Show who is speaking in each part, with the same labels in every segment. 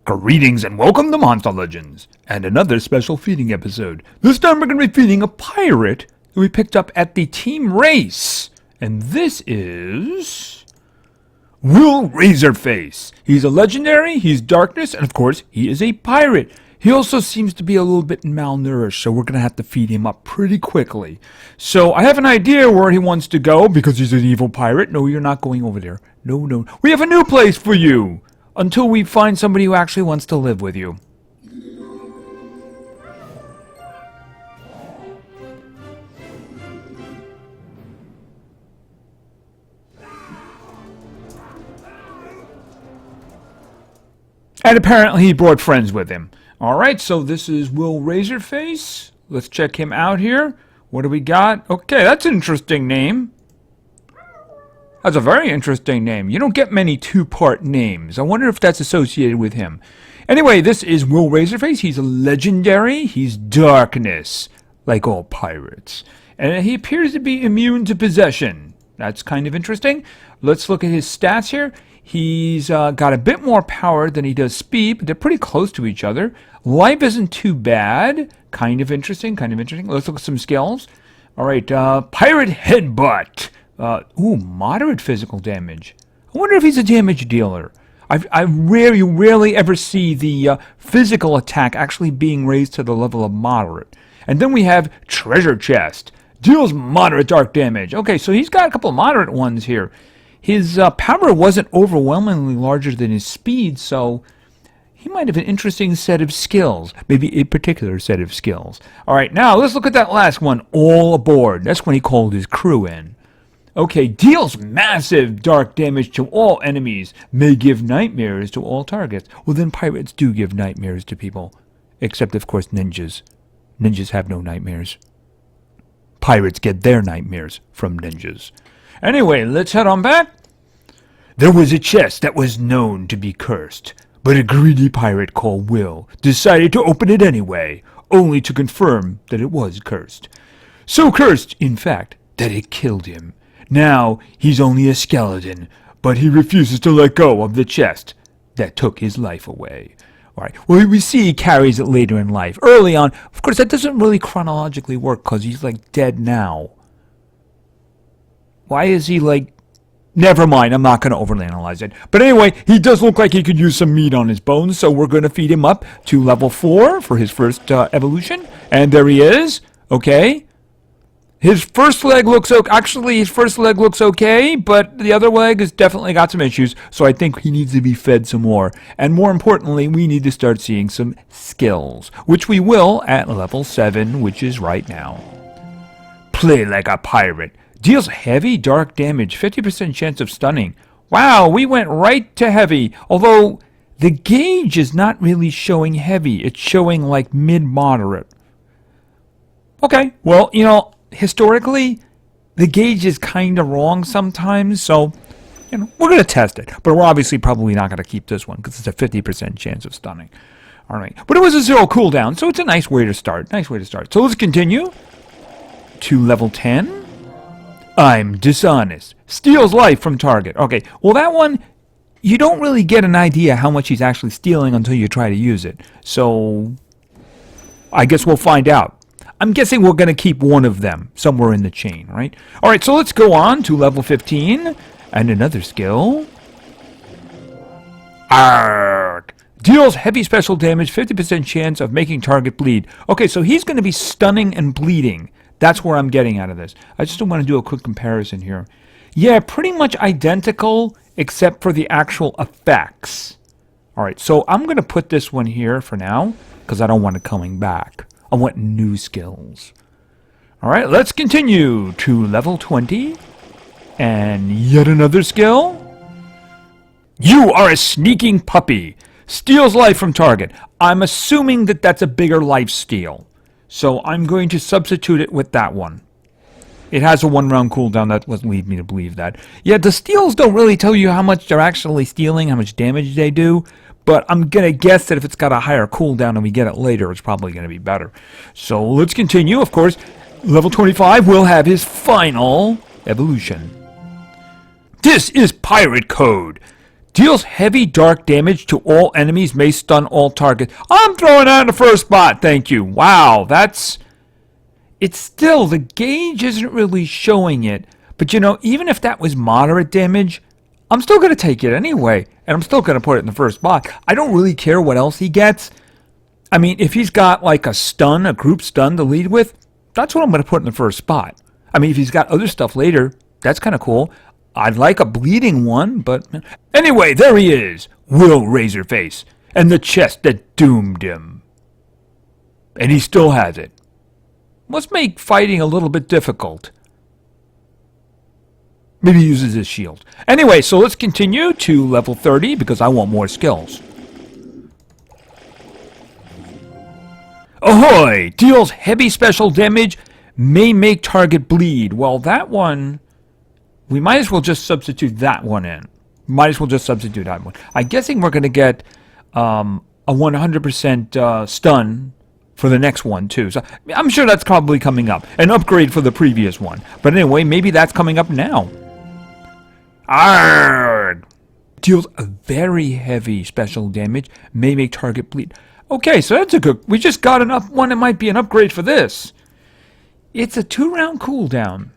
Speaker 1: Greetings and welcome to Monster Legends, and another special feeding episode. This time we're going to be feeding a pirate that we picked up at the team race. And this is... Will Razorface. He's a legendary, he's darkness, and of course, he is a pirate. He also seems to be a little bit malnourished, so we're going to have to feed him up pretty quickly. So I have an idea where he wants to go, because he's an evil pirate. No, you're not going over there. No. We have a new place for you! Until we find somebody who actually wants to live with you. And apparently he brought friends with him. Alright, so this is Will Razorface. Let's check him out here. What do we got? Okay, that's an interesting name. That's a very interesting name. You don't get many two-part names. I wonder if that's associated with him. Anyway, this is Will Razorface. He's a legendary. He's darkness, like all pirates. And he appears to be immune to possession. That's kind of interesting. Let's look at his stats here. He's got a bit more power than he does speed, but they're pretty close to each other. Life isn't too bad. Kind of interesting. Let's look at some skills. All right, Pirate Headbutt. Moderate physical damage. I wonder if he's a damage dealer. You rarely ever see the physical attack actually being raised to the level of moderate. And then we have Treasure Chest. Deals moderate dark damage. Okay, so he's got a couple of moderate ones here. His power wasn't overwhelmingly larger than his speed, so he might have an interesting set of skills. Maybe a particular set of skills. All right, now let's look at that last one. All aboard. That's when he called his crew in. Okay, deals massive dark damage to all enemies, may give nightmares to all targets. Well, then pirates do give nightmares to people. Except, of course, ninjas. Ninjas have no nightmares. Pirates get their nightmares from ninjas. Anyway, let's head on back. There was a chest that was known to be cursed, but a greedy pirate called Will decided to open it anyway, only to confirm that it was cursed. So cursed, in fact, that it killed him. Now, he's only a skeleton, but he refuses to let go of the chest that took his life away. All right. Well, we see he carries it later in life. Early on, of course, that doesn't really chronologically work because he's, dead now. Why is he, Never mind, I'm not going to overanalyze it. But anyway, he does look like he could use some meat on his bones, so we're going to feed him up to level 4 for his first evolution. And there he is. Okay. His first leg looks okay. Actually, his first leg looks okay, but the other leg has definitely got some issues, so I think he needs to be fed some more. And more importantly, we need to start seeing some skills, which we will at level 7, which is right now. Play like a pirate. Deals heavy dark damage, 50% chance of stunning. Wow, we went right to heavy, although the gauge is not really showing heavy. It's showing mid-moderate. Okay, well, historically, the gauge is kind of wrong sometimes, so, we're going to test it. But we're obviously probably not going to keep this one, because it's a 50% chance of stunning. All right, but it was a 0 cooldown, so it's a nice way to start. So let's continue to level 10. I'm dishonest. Steals life from target. Okay, well that one, you don't really get an idea how much he's actually stealing until you try to use it. So, I guess we'll find out. I'm guessing we're going to keep one of them somewhere in the chain, right? Alright, so let's go on to level 15. And another skill. Arrgh. Deals heavy special damage, 50% chance of making target bleed. Okay, so he's going to be stunning and bleeding. That's where I'm getting out of this. I just want to do a quick comparison here. Yeah, pretty much identical, except for the actual effects. Alright, so I'm going to put this one here for now, because I don't want it coming back. I want new skills. Alright, let's continue to level 20. And yet another skill. You are a sneaking puppy. Steals life from target. I'm assuming that that's a bigger life steal. So I'm going to substitute it with that one. It has a 1-round cooldown. That doesn't lead me to believe that. Yeah, the steals don't really tell you how much they're actually stealing, how much damage they do. But I'm going to guess that if it's got a higher cooldown and we get it later, it's probably going to be better. So let's continue. Of course, level 25 will have his final evolution. This is pirate code. Deals heavy dark damage to all enemies, may stun all targets. I'm throwing that in the first spot, thank you. Wow, that's... It's still, the gauge isn't really showing it. But you know, even if that was moderate damage, I'm still going to take it anyway. And I'm still going to put it in the first spot. I don't really care what else he gets. I mean, if he's got like a stun, a group stun to lead with, that's what I'm going to put in the first spot. I mean, if he's got other stuff later, that's kind of cool. I'd like a bleeding one, but... Anyway, there he is, Will Razorface, and the chest that doomed him. And he still has it. Must make fighting a little bit difficult. Maybe he uses his shield. Anyway, so let's continue to level 30, because I want more skills. Ahoy! Deals heavy special damage, may make target bleed. Well, that one... We might as well just substitute that one in. Might as well just substitute that one. I'm guessing we're going to get a 100% stun for the next one, too. So I'm sure that's probably coming up. An upgrade for the previous one. But anyway, maybe that's coming up now. Arrgh! Deals a very heavy special damage. May make target bleed. Okay, so that's a good... We just got one that might be an upgrade for this. It's a 2-round cooldown.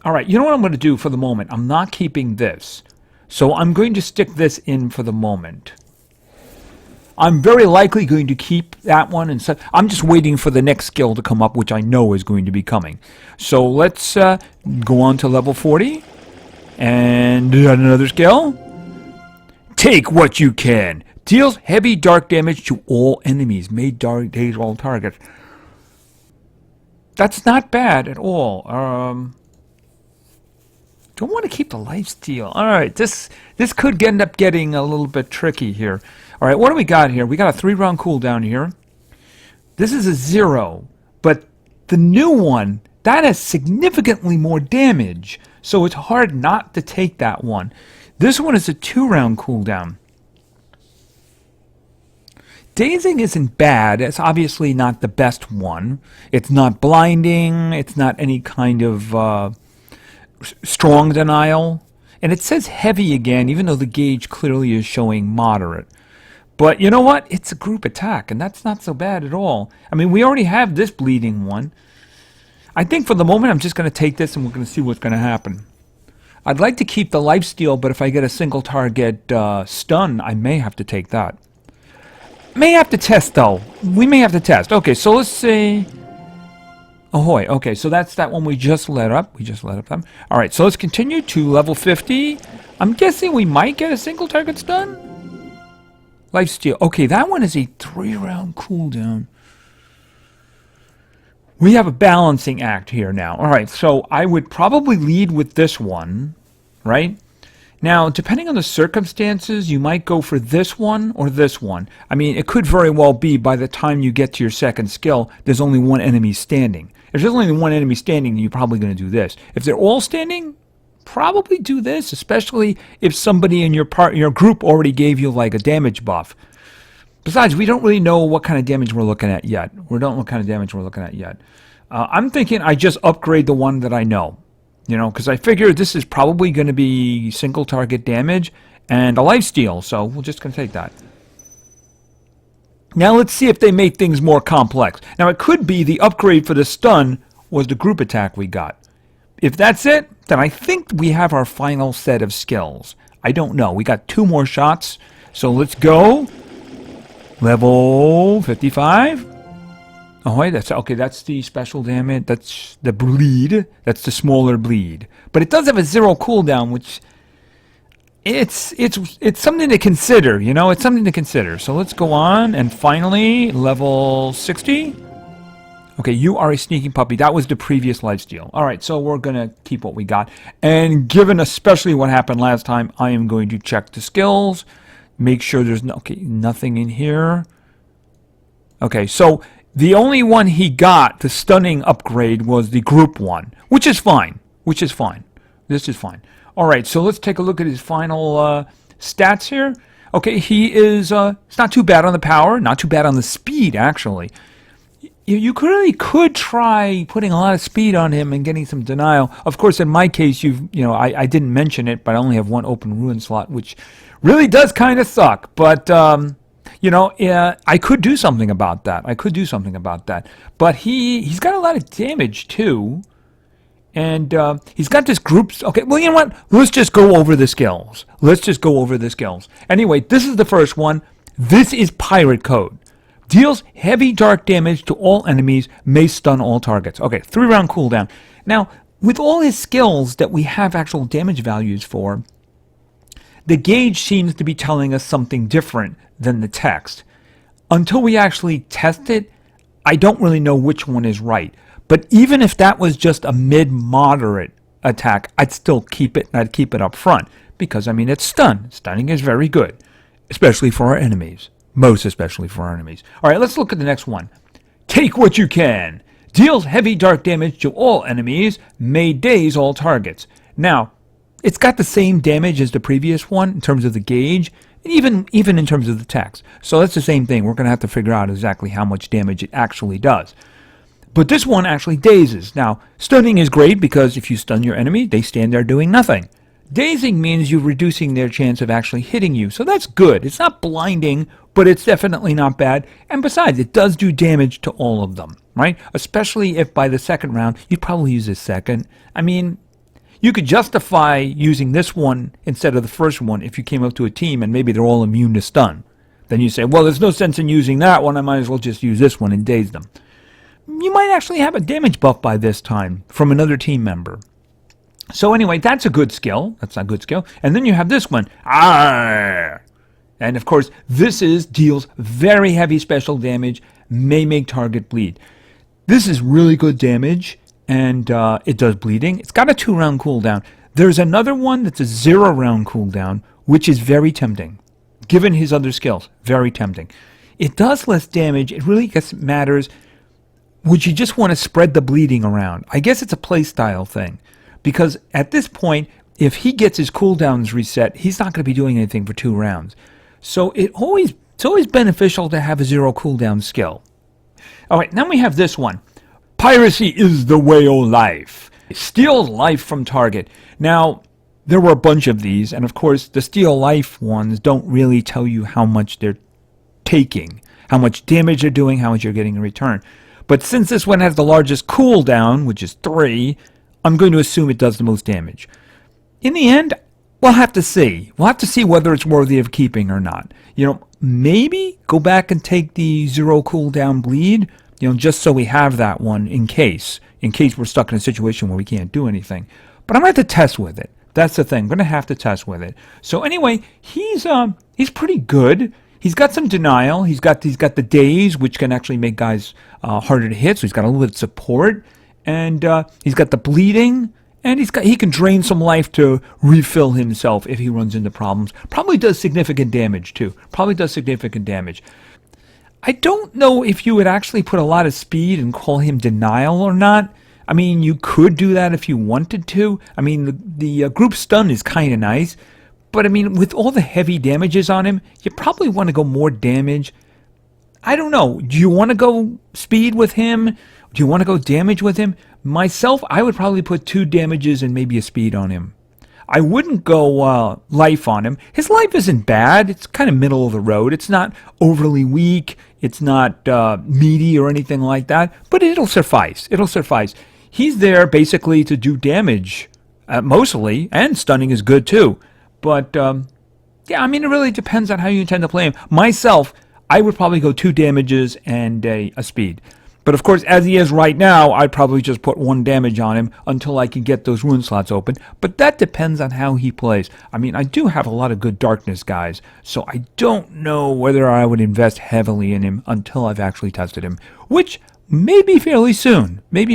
Speaker 1: Alright, you know what I'm going to do for the moment? I'm not keeping this. So I'm going to stick this in for the moment. I'm very likely going to keep that one. And so I'm just waiting for the next skill to come up, which I know is going to be coming. So let's go on to level 40. And another skill. Take what you can. Deals heavy dark damage to all enemies. May dark daze all targets. That's not bad at all. Don't want to keep the lifesteal. All right, this could end up getting a little bit tricky here. All right, what do we got here? We got a 3-round cooldown here. This is a 0, but the new one, that has significantly more damage, so it's hard not to take that one. This one is a 2-round cooldown. Dazing isn't bad. It's obviously not the best one. It's not blinding. It's not any kind of... strong denial, and it says heavy again, even though the gauge clearly is showing moderate. But you know what? It's a group attack, and that's not so bad at all. I mean, we already have this bleeding one. I think for the moment I'm just going to take this and we're going to see what's going to happen. I'd like to keep the lifesteal, but if I get a single target stun, I may have to take that. May have to test, though. We may have to test. Okay, so let's see... Ahoy. Okay, so that's that one we just let up. We just let up them. All right, so let's continue to level 50. I'm guessing we might get a single target stun. Lifesteal. Okay, that one is a 3-round cooldown. We have a balancing act here now. All right, so I would probably lead with this one, right? Now, depending on the circumstances, you might go for this one or this one. I mean, it could very well be by the time you get to your second skill, there's only one enemy standing. If there's only one enemy standing, you're probably going to do this. If they're all standing, probably do this, especially if somebody in your group already gave you like a damage buff. Besides, we don't really know what kind of damage we're looking at yet. We don't know what kind of damage we're looking at yet. I'm thinking I just upgrade the one that I know. You know, because I figure this is probably going to be single target damage and a lifesteal, so we're just going to take that. Now let's see if they make things more complex. Now it could be the upgrade for the stun was the group attack we got. If that's it, then I think we have our final set of skills. I don't know. We got 2 more shots, so let's go. Level 55. Oh, wait, that's the special damage. That's the bleed. That's the smaller bleed. But it does have a 0 cooldown, which it's something to consider, you know? It's something to consider. So let's go on, and finally, level 60. Okay, you are a sneaking puppy. That was the previous lifesteal. All right, so we're going to keep what we got. And given especially what happened last time, I am going to check the skills. Make sure there's nothing in here. Okay, so... The only one he got, the stunning upgrade, was the group one, which is fine. Which is fine. This is fine. All right, so let's take a look at his final stats here. Okay, he is, it's not too bad on the power, not too bad on the speed, actually. you really could try putting a lot of speed on him and getting some denial. Of course, in my case, I didn't mention it, but I only have one open ruin slot, which really does kind of suck. But I could do something about that. But he's got a lot of damage too, and he's got this group. Okay, well, you know what? Let's just go over the skills. Anyway, this is the first one. This is Pirate Code. Deals heavy dark damage to all enemies, may stun all targets. Okay, 3-round cooldown. Now, with all his skills that we have actual damage values for, the gauge seems to be telling us something different than the text. Until we actually test it, I don't really know which one is right. But even if that was just a mid-moderate attack, I'd still keep it, and I'd keep it up front. Because, it's stun. Stunning is very good, especially for our enemies. Most especially for our enemies. All right, let's look at the next one. Take what you can. Deals heavy dark damage to all enemies, may daze all targets. Now, it's got the same damage as the previous one in terms of the gauge, and even in terms of the text. So that's the same thing. We're going to have to figure out exactly how much damage it actually does. But this one actually dazes. Now, stunning is great because if you stun your enemy, they stand there doing nothing. Dazing means you're reducing their chance of actually hitting you. So that's good. It's not blinding, but it's definitely not bad. And besides, it does do damage to all of them, right? Especially if by the second round, you'd probably use this second. You could justify using this one instead of the first one if you came up to a team and maybe they're all immune to stun. Then you say, well, there's no sense in using that one. I might as well just use this one and daze them. You might actually have a damage buff by this time from another team member. So anyway, that's a good skill. And then you have this one. Arr! And of course, this deals very heavy special damage, may make target bleed. This is really good damage, and it does bleeding. It's got a 2-round cooldown. There's another one that's a 0-round cooldown, which is very tempting. Given his other skills, very tempting. It does less damage. It really matters. Would you just want to spread the bleeding around? I guess it's a playstyle thing. Because at this point, if he gets his cooldowns reset, he's not going to be doing anything for 2 rounds. So it's always beneficial to have a 0 cooldown skill. All right, now we have this one. Piracy is the way of life. Steal life from target. Now, there were a bunch of these, and of course, the steal life ones don't really tell you how much they're taking, how much damage they're doing, how much you're getting in return. But since this one has the largest cooldown, which is 3, I'm going to assume it does the most damage. In the end, we'll have to see. We'll have to see whether it's worthy of keeping or not. Maybe go back and take the 0 cooldown bleed, just so we have that one in case we're stuck in a situation where we can't do anything. But I'm going to have to test with it. That's the thing. I'm going to have to test with it. So anyway, he's pretty good. He's got some denial. He's got the daze, which can actually make guys harder to hit. So he's got a little bit of support. And he's got the bleeding, and he can drain some life to refill himself if he runs into problems. Probably does significant damage, too. I don't know if you would actually put a lot of speed and call him denial or not. You could do that if you wanted to. The group stun is kind of nice. But, with all the heavy damages on him, you probably want to go more damage. I don't know. Do you want to go speed with him? Do you want to go damage with him? Myself, I would probably put 2 damages and maybe a speed on him. I wouldn't go life on him. His life isn't bad. It's kind of middle of the road. It's not overly weak. It's not meaty or anything like that. But it'll suffice. He's there basically to do damage, mostly. And stunning is good too. But, it really depends on how you intend to play him. Myself, I would probably go 2 damages and a speed. But of course, as he is right now, I'd probably just put 1 damage on him until I can get those rune slots open. But that depends on how he plays. I do have a lot of good darkness guys, so I don't know whether I would invest heavily in him until I've actually tested him, which may be fairly soon. But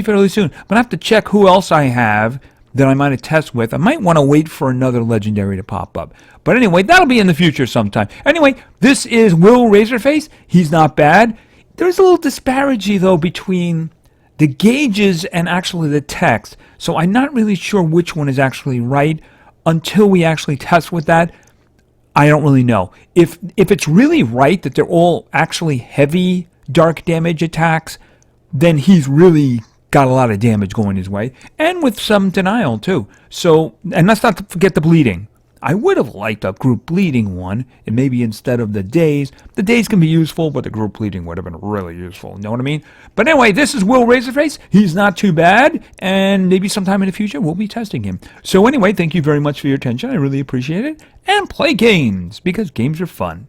Speaker 1: I have to check who else I have that I might test with. I might want to wait for another legendary to pop up. But anyway, that'll be in the future sometime. Anyway, this is Will Razorface. He's not bad. There's a little disparity, though, between the gauges and actually the text. So I'm not really sure which one is actually right until we actually test with that. I don't really know. If it's really right that they're all actually heavy dark damage attacks, then he's really got a lot of damage going his way, and with some denial too. So, and let's not forget the bleeding. I would have liked a group bleeding one, and maybe instead of the days can be useful, but the group bleeding would have been really useful. You know what I mean? But anyway, this is Will Razorface. He's not too bad, and maybe sometime in the future we'll be testing him. So anyway, thank you very much for your attention. I really appreciate it. And play games, because games are fun.